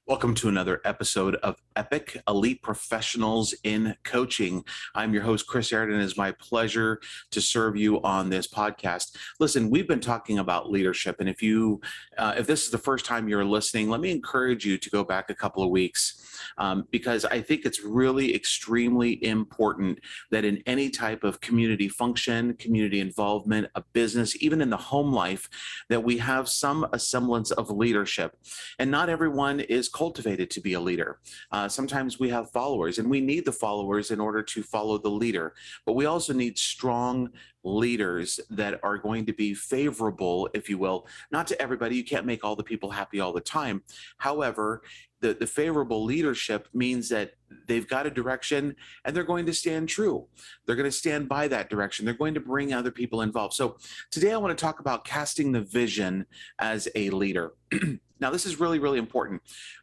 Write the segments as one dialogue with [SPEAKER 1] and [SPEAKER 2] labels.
[SPEAKER 1] Welcome to another episode of E.P.I.C, Elite Professionals in Coaching. I'm your host, Chris Aird, and it's my pleasure to serve you on this podcast. Listen, we've been talking about leadership, and if this is the first time you're listening, let me encourage you to go back a couple of weeks because I think it's really extremely important that in any type of community function, community involvement, a business, even in the home life, that we have some semblance of leadership. And not everyone is cultivated to be a leader. Sometimes we have followers, and we need the followers in order to follow the leader. But we also need strong leaders that are going to be favorable, if you will, not to everybody. You can't make all the people happy all the time. However, the favorable leadership means that they've got a direction and they're going to stand true. They're going to stand by that direction. They're going to bring other people involved. So today I want to talk about casting the vision as a leader. Now, this is really, really important,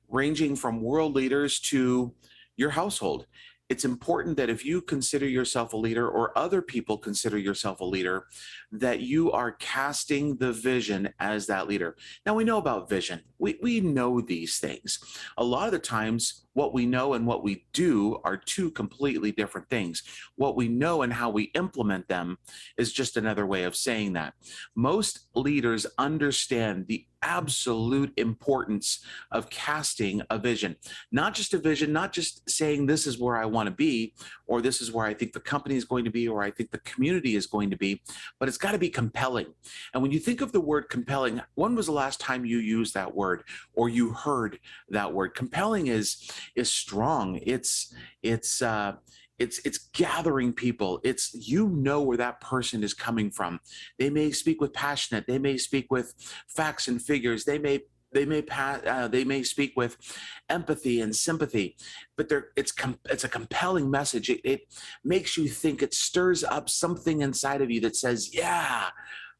[SPEAKER 1] ranging from world leaders to your household. It's important that if you consider yourself a leader or other people consider yourself a leader, that you are casting the vision as that leader. Now, we know about vision. We know these things. A lot of the times, what we know and what we do are two completely different things. What we know and how we implement them is just another way of saying that. Most leaders understand the absolute importance of casting a vision, not just a vision, not just saying this is where I want to be, or this is where I think the company is going to be, or I think the community is going to be, but it's got to be compelling. And when you think of the word compelling, when was the last time you used that word or you heard that word? Compelling is strong. It's gathering people. It's, you know, where that person is coming from. They may speak with passionate. They may speak with facts and figures. They may speak with empathy and sympathy, but it's a compelling message. It makes you think. It stirs up something inside of you that says, "Yeah,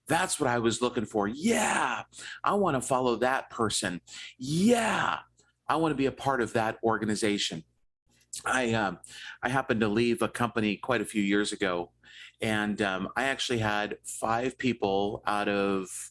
[SPEAKER 1] that's what I was looking for. Yeah, I want to follow that person. Yeah, I want to be a part of that organization." I happened to leave a company quite a few years ago, and I actually had 5 people out of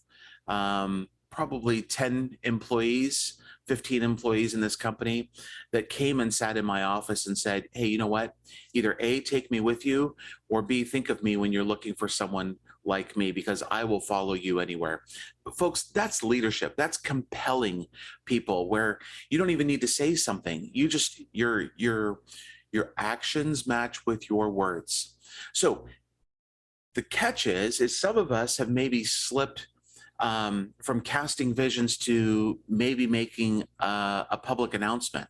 [SPEAKER 1] probably 10 employees, 15 employees in this company that came and sat in my office and said, "Hey, you know what? Either A, take me with you, or B, think of me when you're looking for someone like me, because I will follow you anywhere." But folks, that's leadership. That's compelling people, where you don't even need to say something. You just, your actions match with your words. So the catch is some of us have maybe slipped from casting visions to maybe making a public announcement,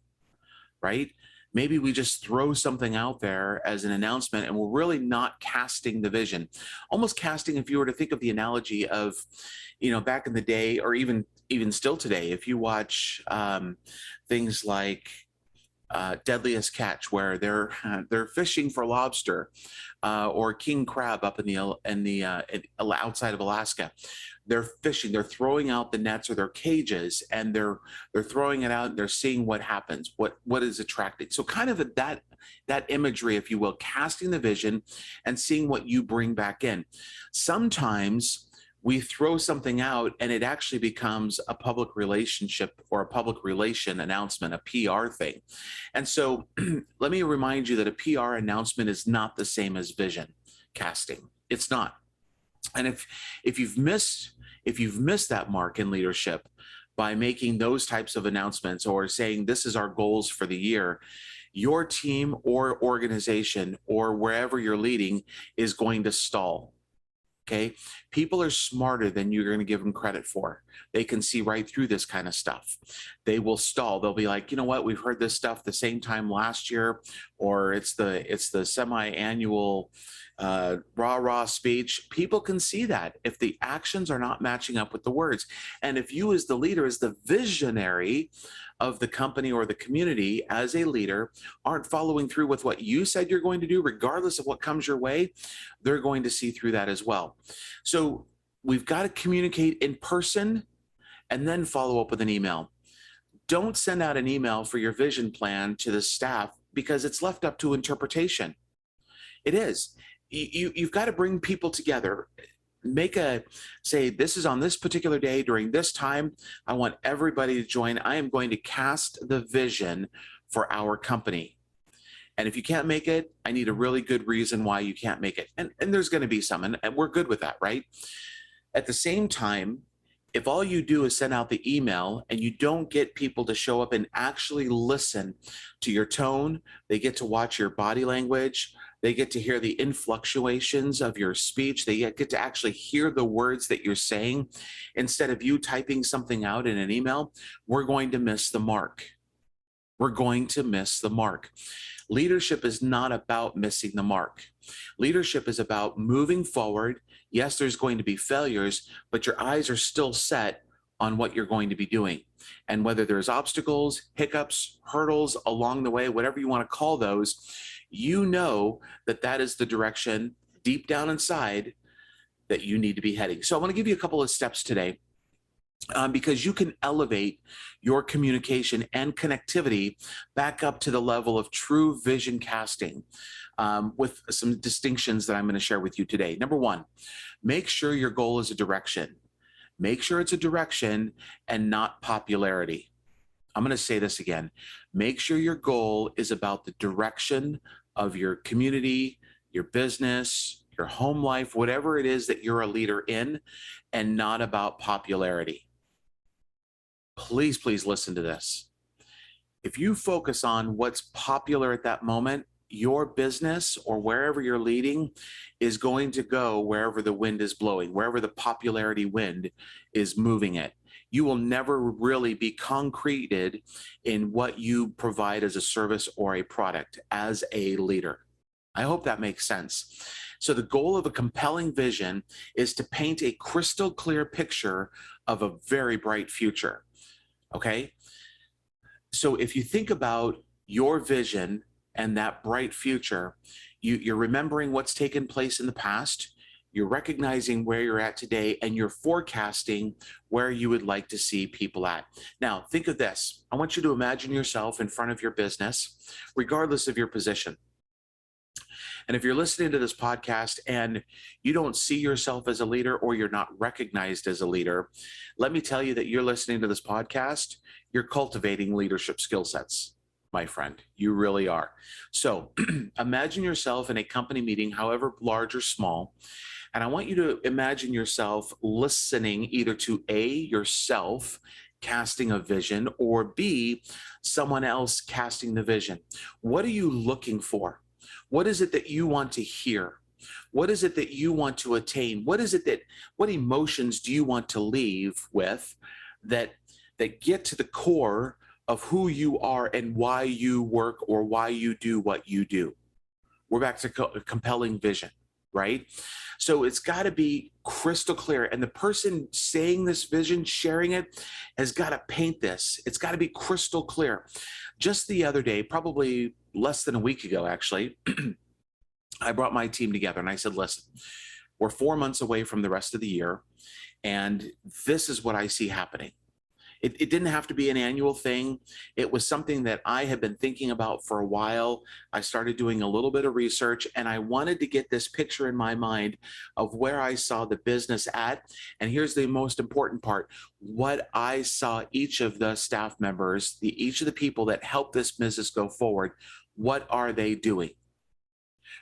[SPEAKER 1] right? Maybe we just throw something out there as an announcement and we're really not casting the vision. Almost casting, if you were to think of the analogy of, back in the day, or even still today, if you watch things like Deadliest Catch, where they're fishing for lobster, or king crab up in the outside of Alaska. They're fishing. They're throwing out the nets or their cages, and they're throwing it out. And they're seeing what happens. What is attracting. So kind of that imagery, if you will, casting the vision and seeing what you bring back in. Sometimes we throw something out and it actually becomes a public relationship or a public relation announcement, a PR thing. And so let me remind you that a PR announcement is not the same as vision casting. It's not. And if you've missed that mark in leadership by making those types of announcements or saying this is our goals for the year, your team or organization or wherever you're leading is going to stall. Okay. People are smarter than you're going to give them credit for. They can see right through this kind of stuff. They will stall. They'll be like, you know what? We've heard this stuff the same time last year, or it's the semi-annual rah-rah speech. People can see that if the actions are not matching up with the words. And if you as the leader, as the visionary of the company or the community, as a leader, aren't following through with what you said you're going to do, regardless of what comes your way, they're going to see through that as well. So we've got to communicate in person and then follow up with an email. Don't send out an email for your vision plan to the staff because it's left up to interpretation. It is. You've got to bring people together. say, this is on this particular day during this time. I want everybody to join. I am going to cast the vision for our company. And if you can't make it, I need a really good reason why you can't make it. And there's going to be some, and we're good with that, right? At the same time, if all you do is send out the email and you don't get people to show up and actually listen to your tone, they get to watch your body language, they get to hear the influctuations of your speech, they get to actually hear the words that you're saying instead of you typing something out in an email, we're going to miss the mark. We're going to miss the mark. Leadership is not about missing the mark. Leadership is about moving forward. Yes, there's going to be failures, but your eyes are still set on what you're going to be doing. And whether there's obstacles, hiccups, hurdles along the way, whatever you want to call those, you know that that is the direction deep down inside that you need to be heading. So I want to give you a couple of steps today because you can elevate your communication and connectivity back up to the level of true vision casting with some distinctions that I'm going to share with you today. Number one, make sure your goal is a direction. Make sure it's a direction and not popularity. I'm going to say this again. Make sure your goal is about the direction of your community, your business, your home life, whatever it is that you're a leader in, and not about popularity. Please, please listen to this. If you focus on what's popular at that moment, your business or wherever you're leading is going to go wherever the wind is blowing, wherever the popularity wind is moving it. You will never really be concreted in what you provide as a service or a product as a leader. I hope that makes sense. So the goal of a compelling vision is to paint a crystal clear picture of a very bright future. Okay. So if you think about your vision and that bright future, you're remembering what's taken place in the past, you're recognizing where you're at today, and you're forecasting where you would like to see people at. Now, think of this. I want you to imagine yourself in front of your business, regardless of your position. And if you're listening to this podcast and you don't see yourself as a leader or you're not recognized as a leader, let me tell you that you're listening to this podcast, you're cultivating leadership skill sets, my friend. You really are. So imagine yourself in a company meeting, however large or small, and I want you to imagine yourself listening either to A, yourself casting a vision, or B, someone else casting the vision. What are you looking for? What is it that you want to hear? What is it that you want to attain? What emotions do you want to leave with that get to the core of who you are and why you work or why you do what you do? We're back to compelling vision, right? So it's got to be crystal clear. And the person saying this vision, sharing it, has got to paint this. It's got to be crystal clear. Just the other day, probably less than a week ago, actually, I brought my team together and I said, listen, we're 4 months away from the rest of the year, and this is what I see happening. It didn't have to be an annual thing. It was something that I had been thinking about for a while. I started doing a little bit of research, and I wanted to get this picture in my mind of where I saw the business at. And here's the most important part: what I saw each of the staff members, each of the people that help this business go forward, what are they doing?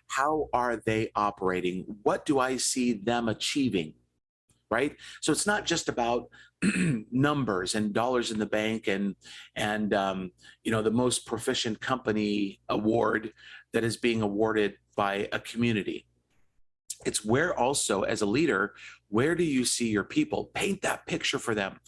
[SPEAKER 1] How are they operating? What do I see them achieving? Right? So it's not just about numbers and dollars in the bank and the most proficient company award that is being awarded by a community. It's where also, as a leader, where do you see your people? Paint that picture for them.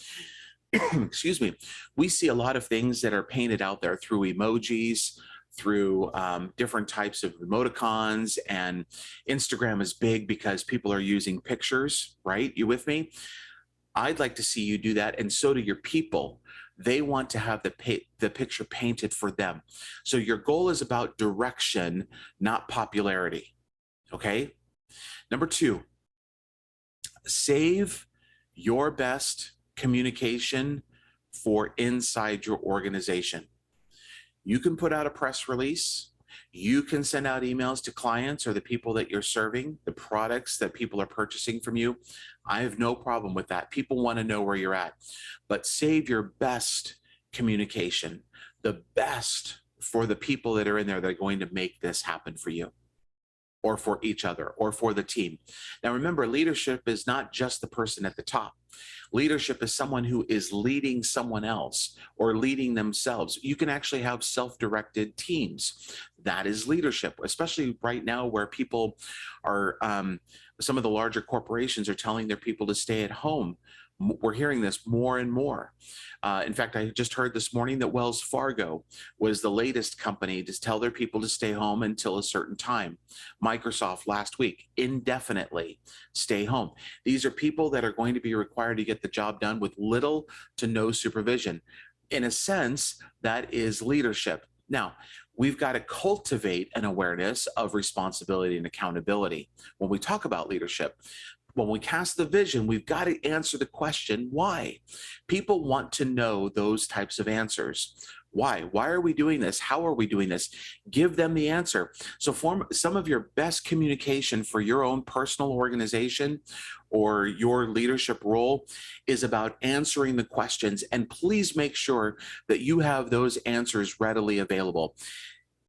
[SPEAKER 1] Excuse me. We see a lot of things that are painted out there through emojis, through different types of emoticons, and Instagram is big because people are using pictures, right? You with me? I'd like to see you do that, and so do your people. They want to have the picture painted for them. So your goal is about direction, not popularity, okay? Number two, save your best communication for inside your organization. You can put out a press release. You can send out emails to clients or the people that you're serving, the products that people are purchasing from you. I have no problem with that. People want to know where you're at, but save your best communication, the best for the people that are in there that are going to make this happen for you, or for each other, or for the team. Now, remember, leadership is not just the person at the top. Leadership is someone who is leading someone else or leading themselves. You can actually have self-directed teams. That is leadership, especially right now where people are, some of the larger corporations are telling their people to stay at home. We're hearing this more and more. In fact, I just heard this morning that Wells Fargo was the latest company to tell their people to stay home until a certain time. Microsoft last week, indefinitely stay home. These are people that are going to be required to get the job done with little to no supervision. In a sense, that is leadership. Now, we've got to cultivate an awareness of responsibility and accountability when we talk about leadership. When we cast the vision, we've got to answer the question, why? People want to know those types of answers. Why? Why are we doing this? How are we doing this? Give them the answer. So form some of your best communication for your own personal organization or your leadership role is about answering the questions. And please make sure that you have those answers readily available.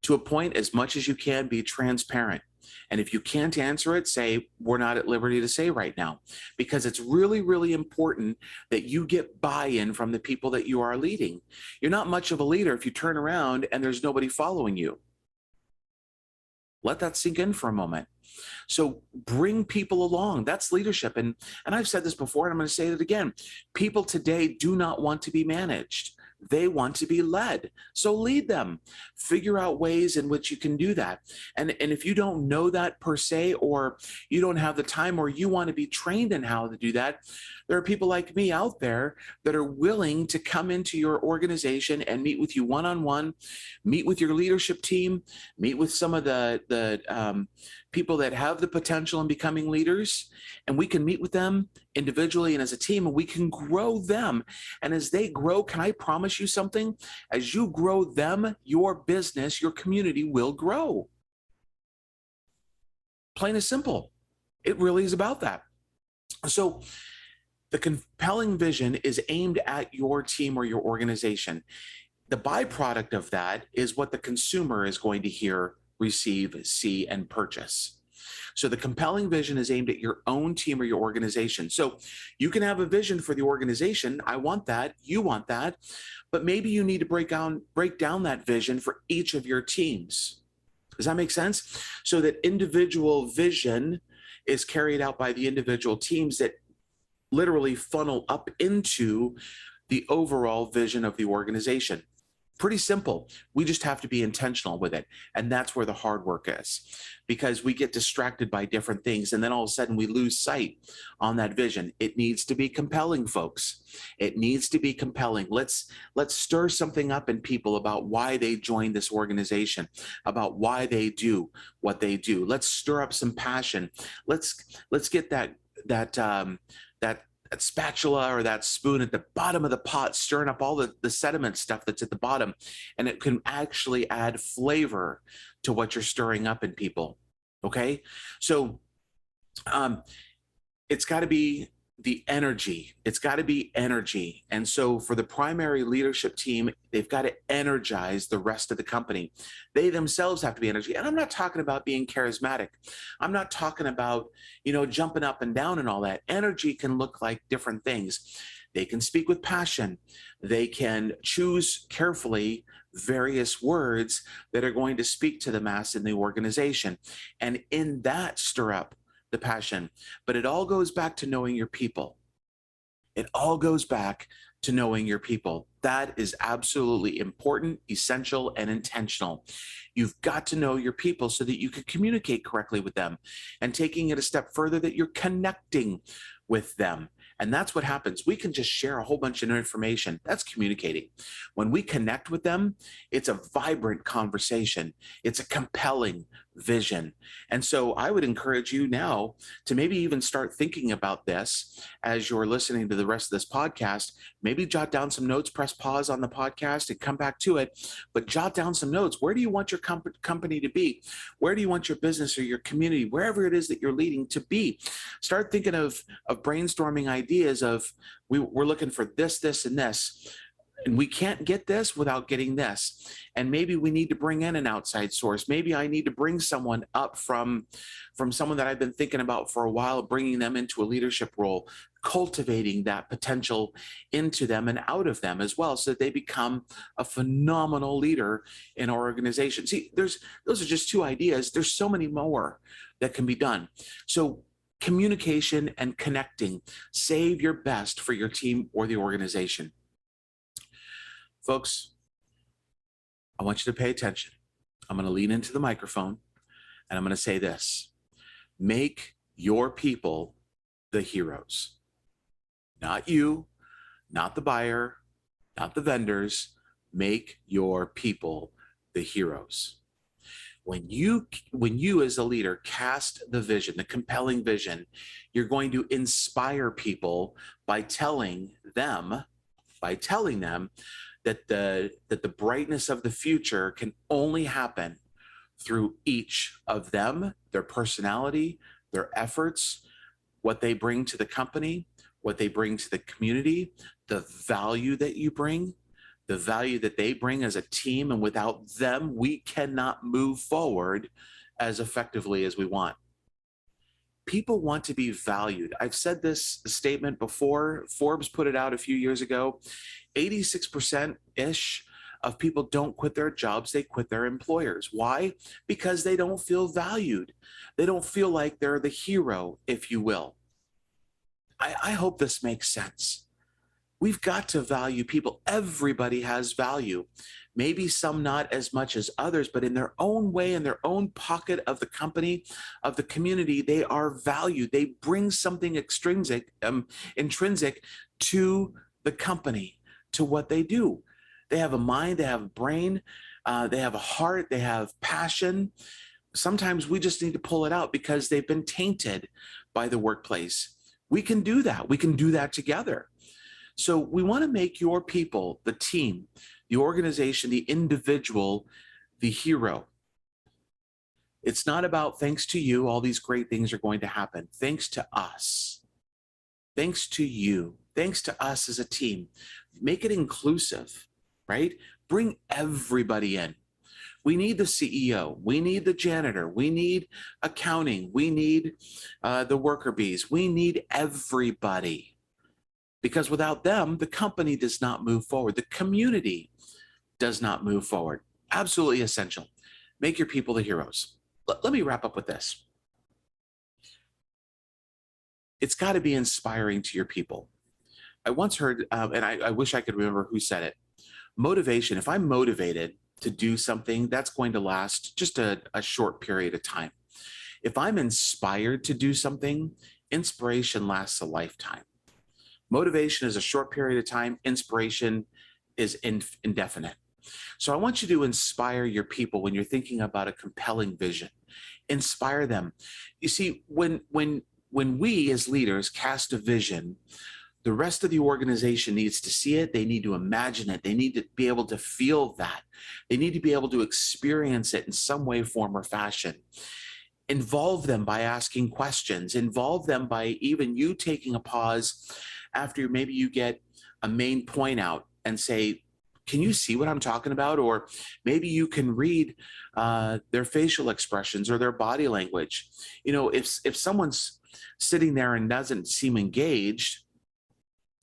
[SPEAKER 1] To a point, as much as you can, be transparent. And if you can't answer it, say, we're not at liberty to say right now, because it's really, really important that you get buy-in from the people that you are leading. You're not much of a leader if you turn around and there's nobody following you. Let that sink in for a moment. So bring people along. That's leadership. And I've said this before, and I'm going to say it again. People today do not want to be managed. They want to be led. So lead them. Figure out ways in which you can do that. And if you don't know that per se, or you don't have the time, or you want to be trained in how to do that, there are people like me out there that are willing to come into your organization and meet with you one-on-one, meet with your leadership team, meet with some of the people that have the potential in becoming leaders, and we can meet with them individually and as a team, and we can grow them. And as they grow, can I promise you something? As you grow them, your business, your community will grow. Plain and simple. It really is about that. So the compelling vision is aimed at your team or your organization. The byproduct of that is what the consumer is going to hear, receive, see, and purchase. So the compelling vision is aimed at your own team or your organization. So you can have a vision for the organization. I want that. You want that. But maybe you need to break down that vision for each of your teams. Does that make sense? So that individual vision is carried out by the individual teams that literally funnel up into the overall vision of the organization. Pretty simple. We just have to be intentional with it. And that's where the hard work is, because we get distracted by different things. And then all of a sudden we lose sight on that vision. It needs to be compelling, folks. It needs to be compelling. Let's stir something up in people about why they joined this organization, about why they do what they do. Let's stir up some passion. Let's get that spatula or that spoon at the bottom of the pot, stirring up all the sediment stuff that's at the bottom. And it can actually add flavor to what you're stirring up in people. Okay. So it's got to be the energy. It's got to be energy. And so for the primary leadership team, they've got to energize the rest of the company. They themselves have to be energy. And I'm not talking about being charismatic. I'm not talking about, jumping up and down and all that. Energy can look like different things. They can speak with passion. They can choose carefully various words that are going to speak to the mass in the organization. And in that, stir up the passion. But it all goes back to knowing your people. It all goes back to knowing your people. That is absolutely important, essential, and intentional. You've got to know your people so that you can communicate correctly with them, and taking it a step further, that you're connecting with them. And that's what happens. We can just share a whole bunch of information. That's communicating. When we connect with them, it's a vibrant conversation. It's a compelling vision. And so I would encourage you now to maybe even start thinking about this as you're listening to the rest of this podcast. Maybe jot down some notes, press pause on the podcast and come back to it, but jot down some notes. Where do you want your company to be? Where do you want your business or your community, wherever it is that you're leading, to be? Start thinking of brainstorming ideas of, we're looking for this, this, and this. And we can't get this without getting this. And maybe we need to bring in an outside source. Maybe I need to bring someone up from someone that I've been thinking about for a while, bringing them into a leadership role, cultivating that potential into them and out of them as well, so that they become a phenomenal leader in our organization. See, those are just two ideas. There's so many more that can be done. So communication and connecting, save your best for your team or the organization. Folks, I want you to pay attention. I'm going to lean into the microphone and I'm going to say this: make your people the heroes. Not you, not the buyer, not the vendors. Make your people the heroes. When you as a leader cast the vision, the compelling vision, you're going to inspire people by telling them that the brightness of the future can only happen through each of them, their personality, their efforts, what they bring to the company, what they bring to the community, the value that you bring, the value that they bring as a team. And without them, we cannot move forward as effectively as we want. People want to be valued. I've said this statement before. Forbes put it out a few years ago. 86%-ish of people don't quit their jobs, they quit their employers. Why? Because they don't feel valued. They don't feel like they're the hero, if you will. I hope this makes sense. We've got to value people. Everybody has value. Maybe some not as much as others, but in their own way, in their own pocket of the company, of the community, they are valued. They bring something intrinsic to the company, to what they do. They have a mind, they have a brain, they have a heart, they have passion. Sometimes we just need to pull it out because they've been tainted by the workplace. We can do that. We can do that together. So we want to make your people, the team, the organization, the individual, the hero. It's not about thanks to you, all these great things are going to happen. Thanks to us. Thanks to you. Thanks to us as a team. Make it inclusive, right? Bring everybody in. We need the CEO. We need the janitor. We need accounting. We need the worker bees. We need everybody. Because without them, the company does not move forward. The community does not move forward. Absolutely essential. Make your people the heroes. Let me wrap up with this. It's got to be inspiring to your people. I once heard, and I wish I could remember who said it, motivation. If I'm motivated to do something, that's going to last just a short period of time. If I'm inspired to do something, inspiration lasts a lifetime. Motivation is a short period of time. Inspiration is indefinite. So I want you to inspire your people when you're thinking about a compelling vision. Inspire them. You see, when we as leaders cast a vision, the rest of the organization needs to see it. They need to imagine it. They need to be able to feel that. They need to be able to experience it in some way, form, or fashion. Involve them by asking questions. Involve them by even you taking a pause after maybe you get a main point out and say, can you see what I'm talking about? Or maybe you can read their facial expressions or their body language. You know, if someone's sitting there and doesn't seem engaged,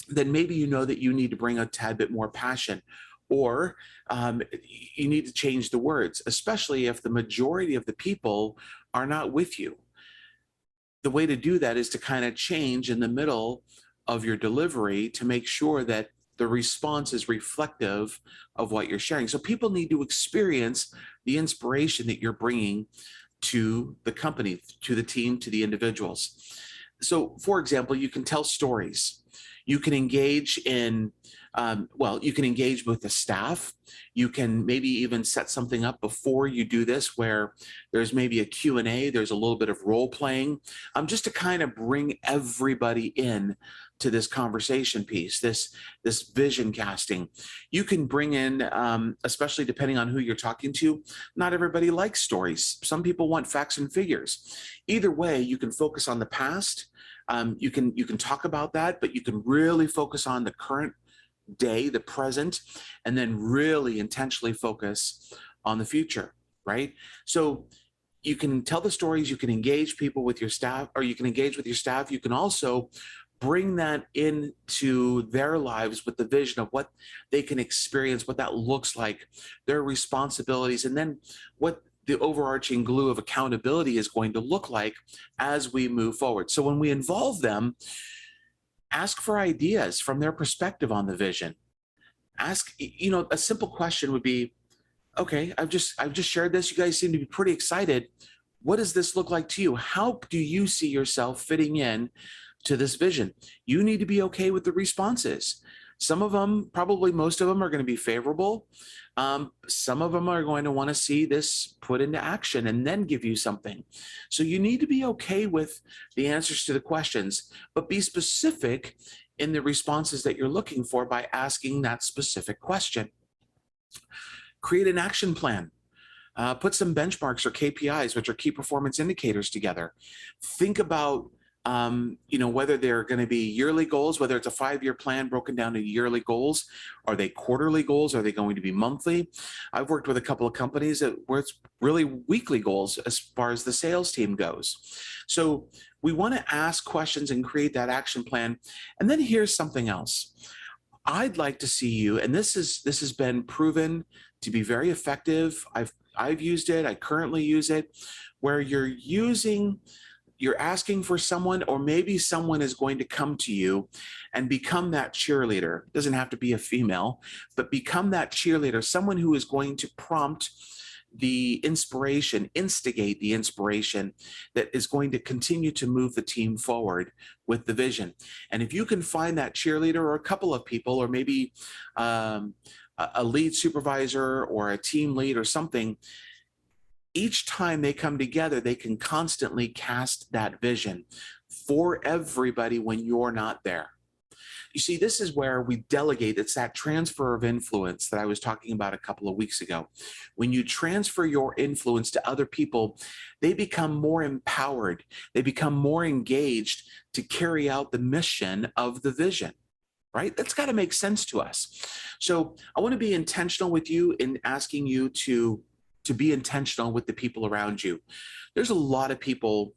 [SPEAKER 1] then maybe you know that you need to bring a tad bit more passion, or you need to change the words, especially if the majority of the people are not with you. The way to do that is to kind of change in the middle of your delivery to make sure that the response is reflective of what you're sharing. So people need to experience the inspiration that you're bringing to the company, to the team, to the individuals. So, for example, you can tell stories. You can engage in, well, you can engage with the staff. You can maybe even set something up before you do this where there's maybe a Q&A, there's a little bit of role playing, just to kind of bring everybody in to this conversation piece, this vision casting. You can bring in, especially depending on who you're talking to, not everybody likes stories. Some people want facts and figures. Either way, you can focus on the past. You can talk about that, but you can really focus on the current day, the present, and then really intentionally focus on the future, right? So you can tell the stories, you can engage people with your staff, or you can engage with your staff. You can also bring that into their lives with the vision of what they can experience, what that looks like, their responsibilities, and then what the overarching glue of accountability is going to look like as we move forward. So when we involve them, ask for ideas from their perspective on the vision. Ask, a simple question would be, okay, I've just shared this. You guys seem to be pretty excited. What does this look like to you? How do you see yourself fitting in to this vision? You need to be okay with the responses. Some of them, probably most of them, are going to be favorable. Some of them are going to want to see this put into action and then give you something. So you need to be okay with the answers to the questions, but be specific in the responses that you're looking for by asking that specific question. Create an action plan. Put some benchmarks or KPIs, which are key performance indicators, together. Think about whether they're going to be yearly goals, whether it's a 5-year plan broken down to yearly goals. Are they quarterly goals? Are they going to be monthly? I've worked with a couple of companies where it's really weekly goals as far as the sales team goes. So we want to ask questions and create that action plan. And then here's something else. I'd like to see you, and this has been proven to be very effective. I've used it. I currently use it, where you're asking for someone, or maybe someone is going to come to you and become that cheerleader. It doesn't have to be a female, but become that cheerleader, someone who is going to prompt the inspiration, instigate the inspiration that is going to continue to move the team forward with the vision. And if you can find that cheerleader, or a couple of people, or maybe a lead supervisor or a team lead or something, each time they come together, they can constantly cast that vision for everybody when you're not there. You see, this is where we delegate. It's that transfer of influence that I was talking about a couple of weeks ago. When you transfer your influence to other people, they become more empowered. They become more engaged to carry out the mission of the vision, right? That's got to make sense to us. So I want to be intentional with you in asking you to be intentional with the people around you. There's a lot of people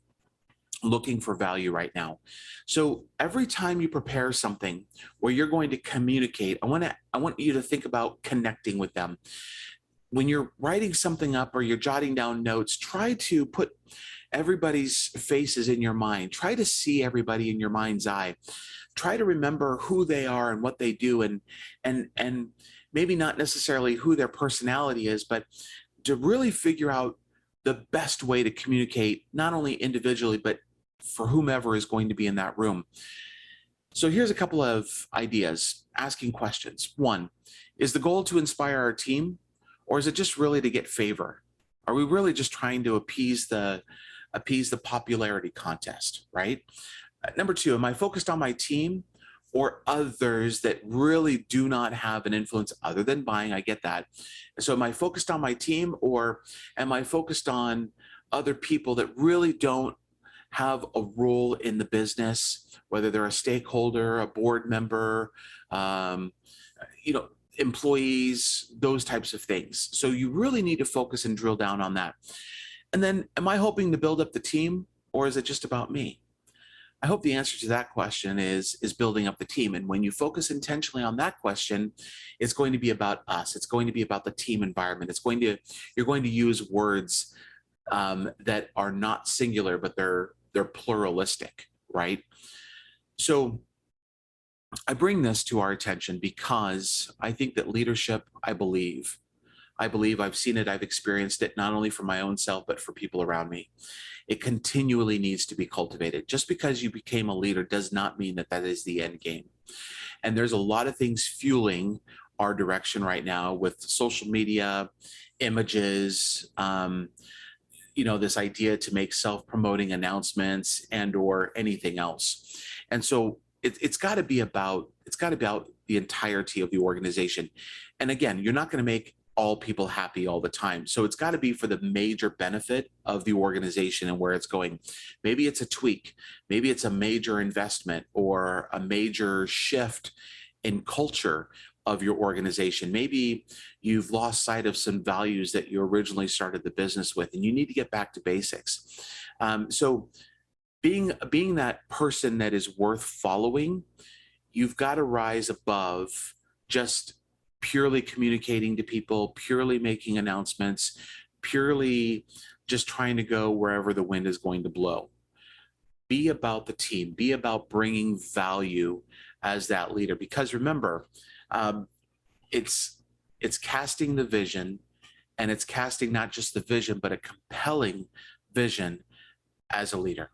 [SPEAKER 1] looking for value right now. So every time you prepare something where you're going to communicate, I want you to think about connecting with them. When you're writing something up or you're jotting down notes, try to put everybody's faces in your mind. Try to see everybody in your mind's eye. Try to remember who they are and what they do, and maybe not necessarily who their personality is, but to really figure out the best way to communicate, not only individually, but for whomever is going to be in that room. So here's a couple of ideas. Asking questions. 1, is the goal to inspire our team, or is it just really to get favor? Are we really just trying to appease the popularity contest, right? Number 2, am I focused on my team or others that really do not have an influence other than buying? I get that. So am I focused on my team, or am I focused on other people that really don't have a role in the business, whether they're a stakeholder, a board member, employees, those types of things. So you really need to focus and drill down on that. And then, am I hoping to build up the team, or is it just about me? I hope the answer to that question is building up the team. And when you focus intentionally on that question, it's going to be about us. It's going to be about the team environment. You're going to use words that are not singular, but they're pluralistic, right? So I bring this to our attention because I think that leadership, I believe, I believe I've seen it, I've experienced it, not only for my own self, but for people around me. It continually needs to be cultivated. Just because you became a leader does not mean that that is the end game. And there's a lot of things fueling our direction right now with social media, images, this idea to make self-promoting announcements and or anything else. And so it's got to be about the entirety of the organization. And again, you're not going to make all people happy all the time. So it's got to be for the major benefit of the organization and where it's going. Maybe it's a tweak, maybe it's a major investment or a major shift in culture of your organization. Maybe you've lost sight of some values that you originally started the business with, and you need to get back to basics. So being that person that is worth following, you've got to rise above just purely communicating to people, purely making announcements, purely just trying to go wherever the wind is going to blow. Be about the team, be about bringing value as that leader. Because remember, it's casting the vision, and it's casting not just the vision, but a compelling vision as a leader.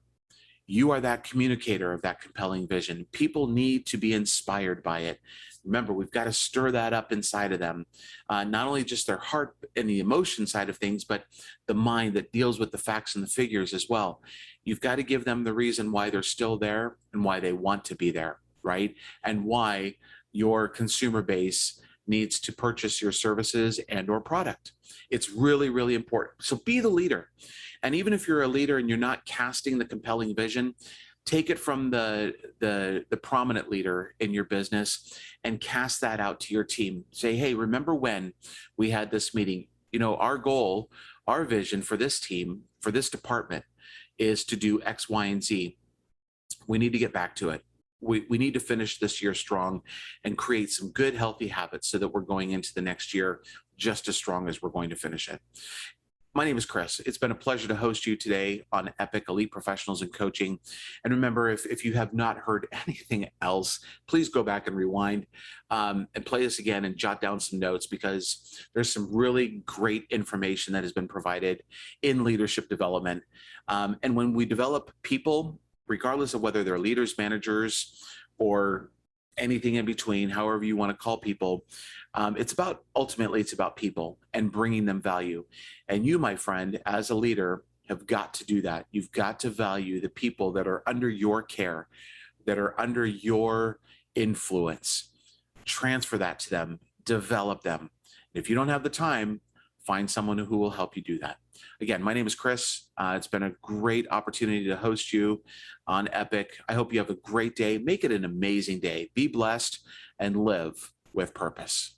[SPEAKER 1] You are that communicator of that compelling vision. People need to be inspired by it. Remember, we've got to stir that up inside of them, not only just their heart and the emotion side of things, but the mind that deals with the facts and the figures as well. You've got to give them the reason why they're still there and why they want to be there, right? And why your consumer base needs to purchase your services and or product. It's really, really important. So be the leader. And even if you're a leader and you're not casting the compelling vision, take it from the prominent leader in your business and cast that out to your team. Say, hey, remember when we had this meeting? Our goal, our vision for this team, for this department is to do X, Y, and Z. We need to get back to it. We need to finish this year strong and create some good, healthy habits so that we're going into the next year just as strong as we're going to finish it. My name is Chris. It's been a pleasure to host you today on E.P.I.C Elite Professionals in Coaching. And remember, if you have not heard anything else, please go back and rewind and play this again and jot down some notes, because there's some really great information that has been provided in leadership development. And when we develop people, regardless of whether they're leaders, managers, or anything in between, however you want to call people, ultimately it's about people and bringing them value. And you, my friend, as a leader, have got to do that. You've got to value the people that are under your care, that are under your influence. Transfer that to them, develop them. And if you don't have the time, find someone who will help you do that. Again, my name is Chris. It's been a great opportunity to host you on E.P.I.C. I hope you have a great day. Make it an amazing day. Be blessed and live with purpose.